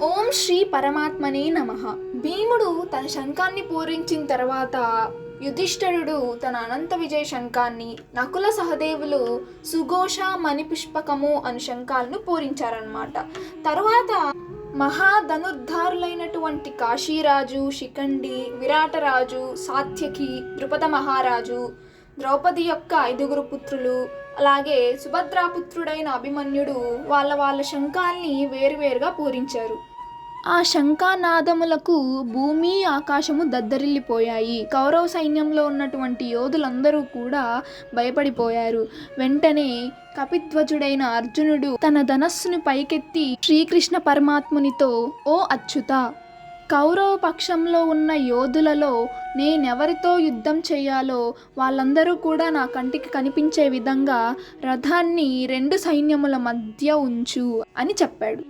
ఓం శ్రీ పరమాత్మనే నమః. భీముడు తన శంఖాన్ని పూరించిన తర్వాత యుధిష్ఠిరుడు తన అనంత విజయ శంఖాన్ని, నకుల సహదేవులు సుఘోష మణిపుష్పకము అను శంఖాలను పూరించారన్నమాట. తరువాత మహాధనుర్ధారులైనటువంటి కాశీరాజు, శిఖండి, విరాటరాజు, సాత్యకి, ద్రుపద మహారాజు, ద్రౌపది యొక్క 5 పుత్రులు, అలాగే సుభద్రాపుత్రుడైన అభిమన్యుడు వాళ్ళ శంఖాల్ని వేరువేరుగా పూరించారు. ఆ శంఖానాదములకు భూమి ఆకాశము దద్దరిల్లిపోయాయి. కౌరవ సైన్యంలో ఉన్నటువంటి యోధులందరూ కూడా భయపడిపోయారు. వెంటనే కపిధ్వజుడైన అర్జునుడు తన ధనస్సును పైకెత్తి శ్రీకృష్ణ పరమాత్మునితో, ఓ అచ్యుత, కౌరవ పక్షంలో ఉన్న యోధులలో నేనెవరితో యుద్ధం చేయాలో వాళ్ళందరూ కూడా నా కంటికి కనిపించే విధంగా రథాన్ని 2 సైన్యముల మధ్య ఉంచు అని చెప్పాడు.